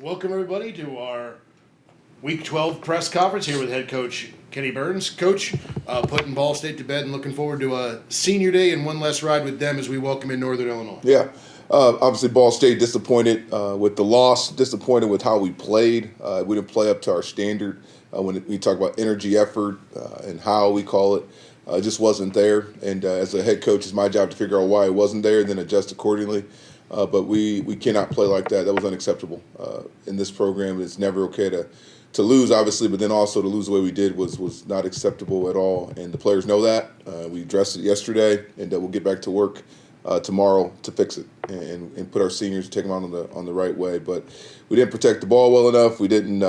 Welcome, everybody, to our Week 12 press conference here with head coach Kenni Burns. Coach, putting Ball State to bed and looking forward to a senior day and one less ride with them as we welcome in Northern Illinois. Yeah, obviously Ball State disappointed with the loss, disappointed with how we played. We didn't play up to our standard. When we talk about energy, effort, and how we call it, it just wasn't there. And as a head coach, it's my job to figure out why it wasn't there and then adjust accordingly. But we cannot play like that. That was unacceptable. In this program, it's never okay to lose, obviously, but then also to lose the way we did was not acceptable at all. And the players know that. We addressed it yesterday, and we'll get back to work tomorrow to fix it and put our seniors, take them out on the right way. But we didn't protect the ball well enough. We didn't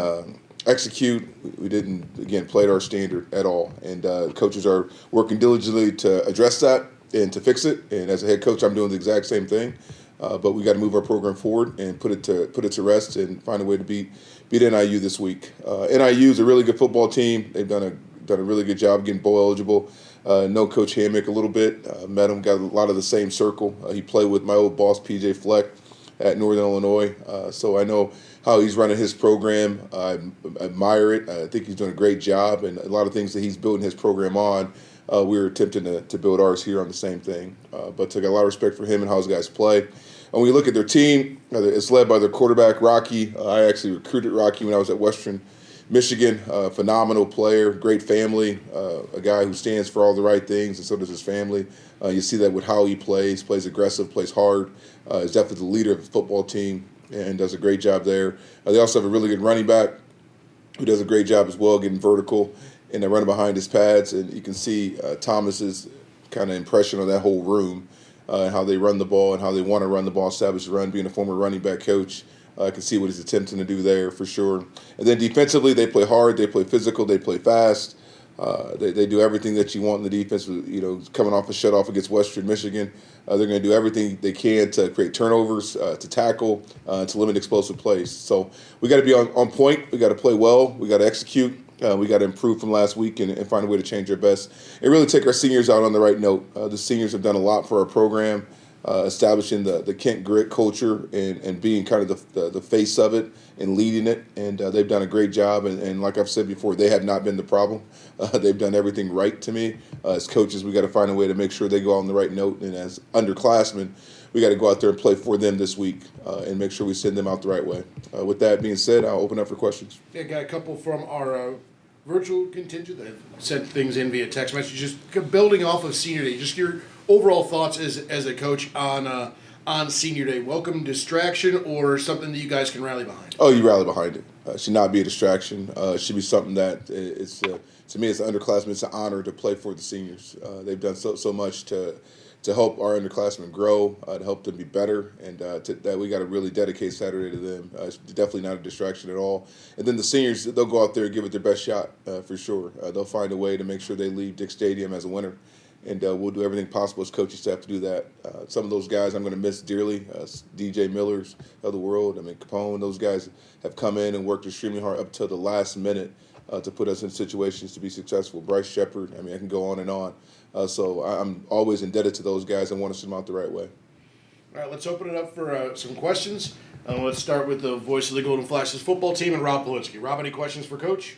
execute. We didn't, again, play to our standard at all. And coaches are working diligently to address that and to fix it. And as a head coach, I'm doing the exact same thing. But we got to move our program forward and put it to rest and find a way to beat NIU this week. NIU is a really good football team. They've done a really good job getting bowl eligible. Know Coach Hammock a little bit. Met him, got a lot of the same circle. He played with my old boss, PJ Fleck, at Northern Illinois. So I know how he's running his program. I admire it. I think he's doing a great job, and a lot of things that he's building his program on, we're attempting to build ours here on the same thing. But I got a lot of respect for him and how his guys play. And when you look at their team, it's led by their quarterback, Rocky. I actually recruited Rocky when I was at Western Michigan. Phenomenal player, great family, a guy who stands for all the right things, and so does his family. You see that with how he plays aggressive, plays hard. Is definitely the leader of the football team and does a great job there. They also have a really good running back who does a great job as well, getting vertical and running behind his pads. And you can see Thomas's kind of impression on that whole room. How they run the ball and how they want to run the ball, establish the run. Being a former running back coach, I can see what he's attempting to do there for sure. And then defensively, they play hard, they play physical, they play fast. They do everything that you want in the defense. Coming off a shutoff against Western Michigan, they're going to do everything they can to create turnovers, to tackle, to limit explosive plays. So we got to be on point. We got to play well. We got to execute. We got to improve from last week and find a way to change our best and really take our seniors out on the right note. The seniors have done a lot for our program, establishing the Kent grit culture and being kind of the face of it and leading it. And they've done a great job. And like I've said before, they have not been the problem. They've done everything right to me. As coaches, we got to find a way to make sure they go on the right note. And as underclassmen, we got to go out there and play for them this week and make sure we send them out the right way. With that being said, I'll open up for questions. Yeah, got a couple from our virtual contingent that have sent things in via text message. Just building off of Senior Day, just your overall thoughts as a coach on Senior Day. Welcome distraction or something that you guys can rally behind? Oh, you rally behind it. Should not be a distraction. Should be something that it's to me, as an underclassman, it's an honor to play for the seniors. They've done so much to help our underclassmen grow, to help them be better, and that we got to really dedicate Saturday to them. It's definitely not a distraction at all. And then the seniors, they'll go out there and give it their best shot for sure. They'll find a way to make sure they leave Dick Stadium as a winner, and we'll do everything possible as coaching staff to do that. Some of those guys I'm going to miss dearly. DJ Millers of the world, Capone, those guys have come in and worked extremely hard up to the last minute to put us in situations to be successful. Bryce Shepard, I can go on and on. So I'm always indebted to those guys and want to send them out the right way. All right, let's open it up for some questions. Let's start with the voice of the Golden Flashes football team and Rob Polinsky. Rob, any questions for Coach?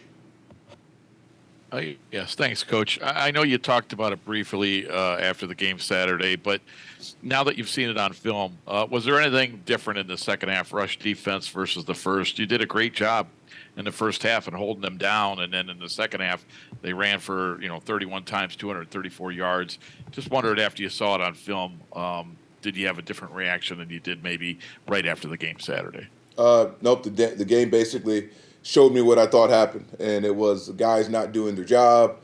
Yes, thanks, Coach. I know you talked about it briefly after the game Saturday, but now that you've seen it on film, was there anything different in the second half rush defense versus the first? You did a great job in the first half and holding them down, and then in the second half they ran for 31 times, 234 yards. Just wondered, after you saw it on film, did you have a different reaction than you did maybe right after the game Saturday? Nope. The game basically showed me what I thought happened, and it was guys not doing their job,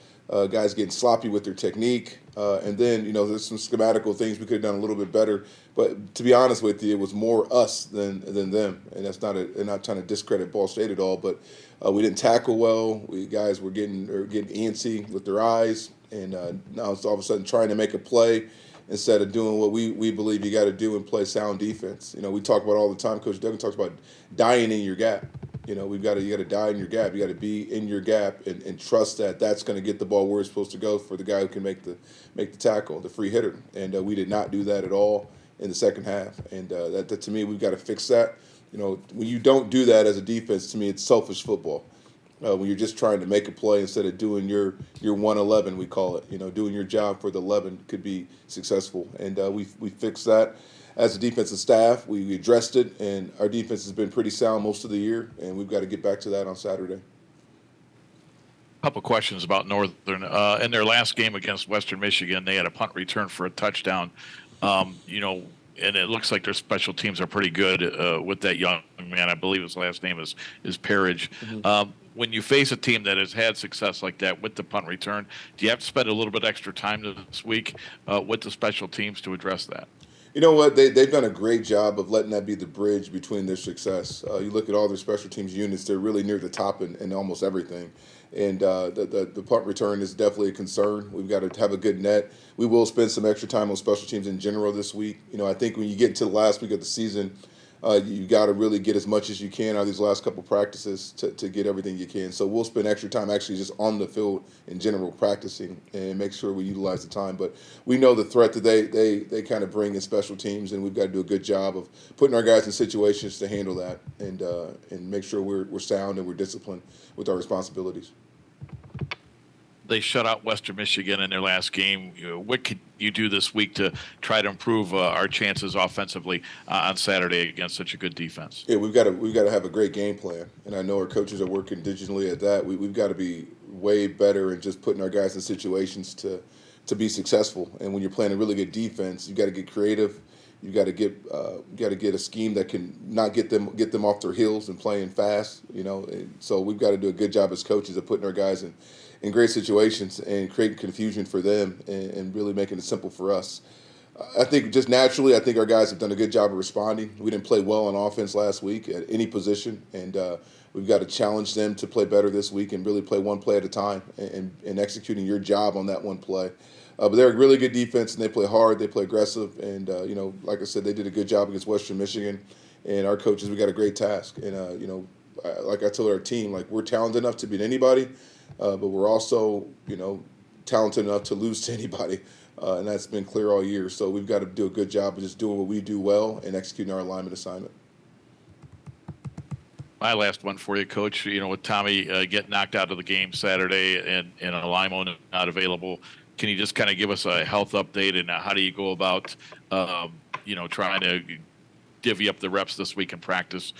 guys getting sloppy with their technique, and then there's some schematical things we could have done a little bit better. But to be honest with you, it was more us than them, and that's not not trying to discredit Ball State at all. But we didn't tackle well. Guys were getting antsy with their eyes, and now it's all of a sudden trying to make a play instead of doing what we believe you got to do and play sound defense. We talk about all the time. Coach Duggan talks about dying in your gap. You got to die in your gap. You got to be in your gap and trust that that's going to get the ball where it's supposed to go for the guy who can make the tackle, the free hitter. And we did not do that at all in the second half. And that to me, we've got to fix that. When you don't do that as a defense, to me, it's selfish football. When you're just trying to make a play instead of doing your 111, we call it. Doing your job for the 11 could be successful, and we fixed that as a defensive staff. We addressed it, and our defense has been pretty sound most of the year, and we've got to get back to that on Saturday. Couple questions about Northern. In their last game against Western Michigan, they had a punt return for a touchdown. And it looks like their special teams are pretty good with that young man. I believe his last name is Parrish. Mm-hmm. When you face a team that has had success like that with the punt return, do you have to spend a little bit extra time this week with the special teams to address that? You know what? They've done a great job of letting that be the bridge between their success. You look at all their special teams units; they're really near the top in almost everything. And the punt return is definitely a concern. We've got to have a good net. We will spend some extra time on special teams in general this week. I think when you get into the last week of the season, you got to really get as much as you can out of these last couple practices to get everything you can. So we'll spend extra time actually just on the field in general practicing and make sure we utilize the time. But we know the threat that they kind of bring in special teams, and we've got to do a good job of putting our guys in situations to handle that and make sure we're sound and we're disciplined with our responsibilities. They shut out Western Michigan in their last game. What could you do this week to try to improve our chances offensively on Saturday against such a good defense? Yeah, we've got to have a great game plan, and I know our coaches are working digitally at that. We've got to be way better in just putting our guys in situations to be successful. And when you're playing a really good defense, you got to get creative. You got to get a scheme that can not get them off their heels and playing fast. And so we've got to do a good job as coaches of putting our guys in great situations and creating confusion for them and really making it simple for us. I think just naturally, I think our guys have done a good job of responding. We didn't play well on offense last week at any position, and we've got to challenge them to play better this week and really play one play at a time and executing your job on that one play. But they're a really good defense, and they play hard, they play aggressive, and like I said, they did a good job against Western Michigan. And our coaches, we got a great task. And like I told our team, like we're talented enough to beat anybody, but we're also talented enough to lose to anybody, and that's been clear all year. So we've got to do a good job of just doing what we do well and executing our alignment assignment. My last one for you, Coach. With Tommy getting knocked out of the game Saturday and Alimo not available, can you just kind of give us a health update and how do you go about, trying to divvy up the reps this week in practice,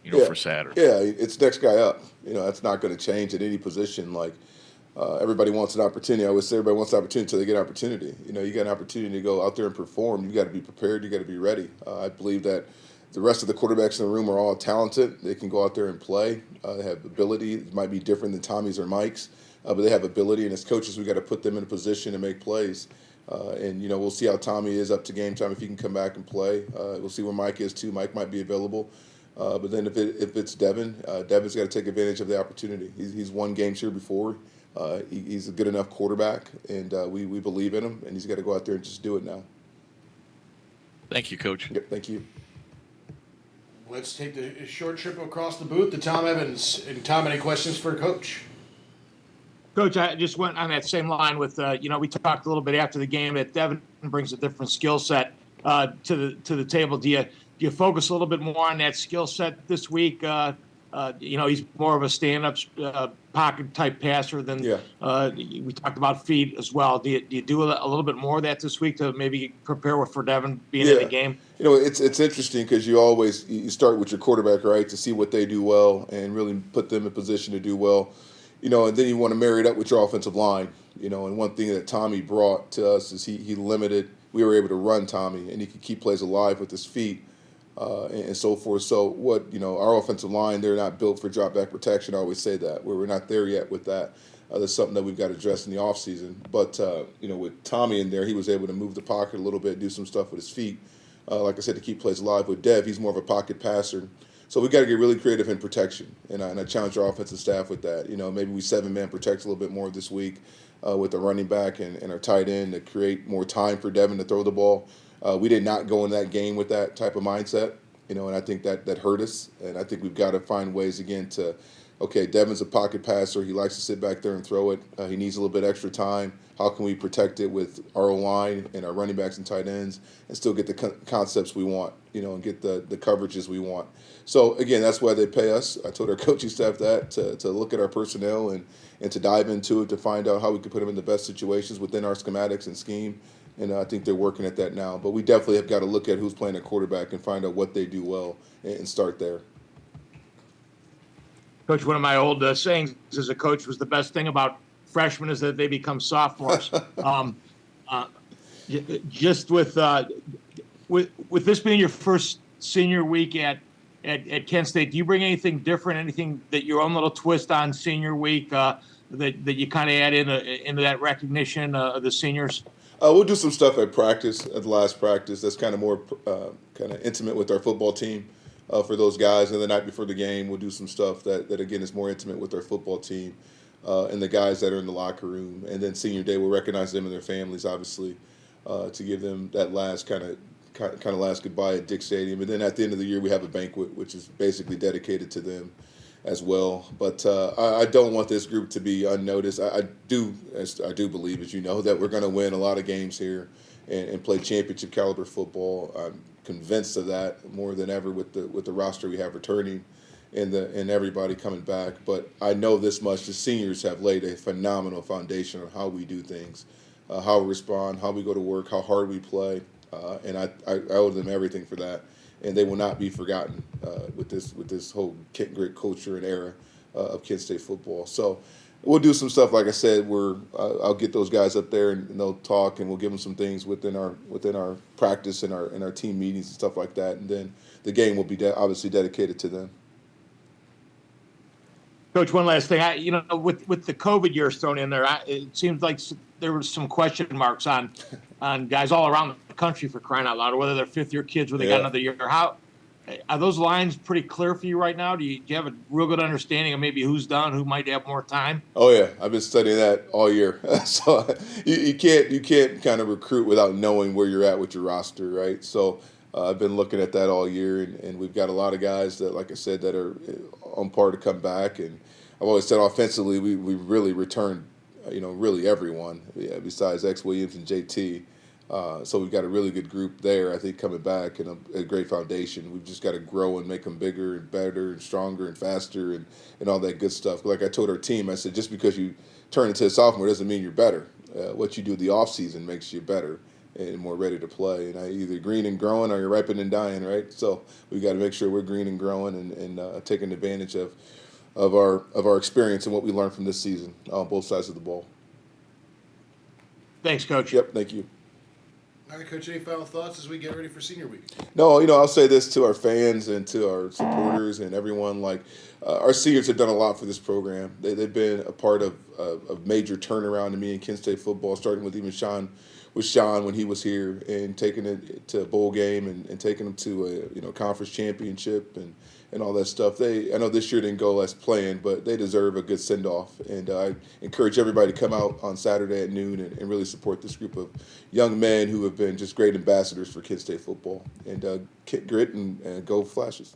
for Saturday? Yeah, it's next guy up. That's not going to change at any position. Like everybody wants an opportunity. I always say everybody wants an opportunity until they get an opportunity. You got an opportunity to go out there and perform. You got to be prepared. You got to be ready. I believe that the rest of the quarterbacks in the room are all talented. They can go out there and play. They have ability. It might be different than Tommy's or Mike's. But they have ability, and as coaches, we got to put them in a position to make plays. And we'll see how Tommy is up to game time if he can come back and play. We'll see where Mike is too. Mike might be available, but then if it's Devin, Devin's got to take advantage of the opportunity. He's won games here before. He's a good enough quarterback, and we believe in him. And he's got to go out there and just do it now. Thank you, Coach. Yep, thank you. Let's take the short trip across the booth to Tom Evans. And Tom, any questions for Coach? Coach, I just went on that same line with, we talked a little bit after the game that Devin brings a different skill set to the table. Do you focus a little bit more on that skill set this week? He's more of a stand-up pocket type passer than we talked about feet as well. Do you do a little bit more of that this week to maybe prepare for Devin being in the game? It's interesting because you start with your quarterback, right, to see what they do well and really put them in position to do well. And then you want to marry it up with your offensive line. And one thing that Tommy brought to us is he limited. We were able to run Tommy, and he could keep plays alive with his feet and so forth. So our offensive line, they're not built for drop back protection. I always say that. We're not there yet with that. That's something that we've got to address in the offseason. But, with Tommy in there, he was able to move the pocket a little bit, do some stuff with his feet. Like I said, to keep plays alive. With Dev, he's more of a pocket passer. So we got to get really creative in protection, and I challenge our offensive staff with that. Maybe we 7-man protect a little bit more this week with the running back and our tight end to create more time for Devin to throw the ball. We did not go in that game with that type of mindset, and I think that hurt us. And I think we've got to find ways again to okay, Devin's a pocket passer. He likes to sit back there and throw it. He needs a little bit extra time. How can we protect it with our O-line and our running backs and tight ends and still get the concepts we want, and get the coverages we want? So, again, that's why they pay us. I told our coaching staff that, to look at our personnel and to dive into it, to find out how we can put them in the best situations within our schematics and scheme. And I think they're working at that now. But we definitely have got to look at who's playing at quarterback and find out what they do well and start there. Coach, one of my old sayings as a coach was the best thing about freshmen is that they become sophomores. Just with this being your first senior week at Kent State, do you bring anything different, anything that your own little twist on senior week that you kind of add into that recognition of the seniors? We'll do some stuff at practice, at the last practice. That's kind of more kind of intimate with our football team for those guys. And the night before the game, we'll do some stuff that again, is more intimate with our football team and the guys that are in the locker room. And then senior day, we'll recognize them and their families, obviously, to give them that last kind of last goodbye at Dick Stadium. And then at the end of the year, we have a banquet, which is basically dedicated to them as well. But I don't want this group to be unnoticed. I do believe, as you know, that we're going to win a lot of games here and play championship caliber football. I'm convinced of that more than ever with the roster we have returning and everybody coming back. But I know this much: the seniors have laid a phenomenal foundation on how we do things, how we respond, how we go to work, how hard we play, and I owe them everything for that. And they will not be forgotten with this whole Kent Grit culture and era of Kent State football. So we'll do some stuff. Like I said, I'll get those guys up there and they'll talk, and we'll give them some things within our practice and our team meetings and stuff like that. And then the game will be obviously dedicated to them. Coach, one last thing. With the COVID years thrown in there, it seems like there were some question marks on guys all around the country, for crying out loud, or whether they're fifth-year kids, where they got another year. How are those lines pretty clear for you right now? Do you have a real good understanding of maybe who's done, who might have more time? Oh yeah, I've been studying that all year. So you can't kind of recruit without knowing where you're at with your roster, right? So I've been looking at that all year, and we've got a lot of guys that, like I said, that are on par to come back. And I've always said offensively, we really returned, really everyone, besides X Williams and JT. So we've got a really good group there, I think, coming back, and a great foundation. We've just got to grow and make them bigger and better and stronger and faster and all that good stuff. Like I told our team, I said, just because you turn into a sophomore doesn't mean you're better. What you do the off season makes you better and more ready to play. And either green and growing or you're ripening and dying, right? So we've got to make sure we're green and growing and taking advantage of our experience and what we learned from this season on both sides of the ball. Thanks, Coach. Yep, thank you. All right, Coach, any final thoughts as we get ready for senior week? No, I'll say this to our fans and to our supporters and everyone. Our seniors have done a lot for this program. They've been a part of a major turnaround in me and Kent State football, starting with even Sean when he was here, and taking it to a bowl game and taking them to a conference championship and all that stuff. I know this year didn't go as planned, but they deserve a good send-off. And I encourage everybody to come out on Saturday at noon and really support this group of young men who have been just great ambassadors for Kent State football. And Kent Grit and go Flashes.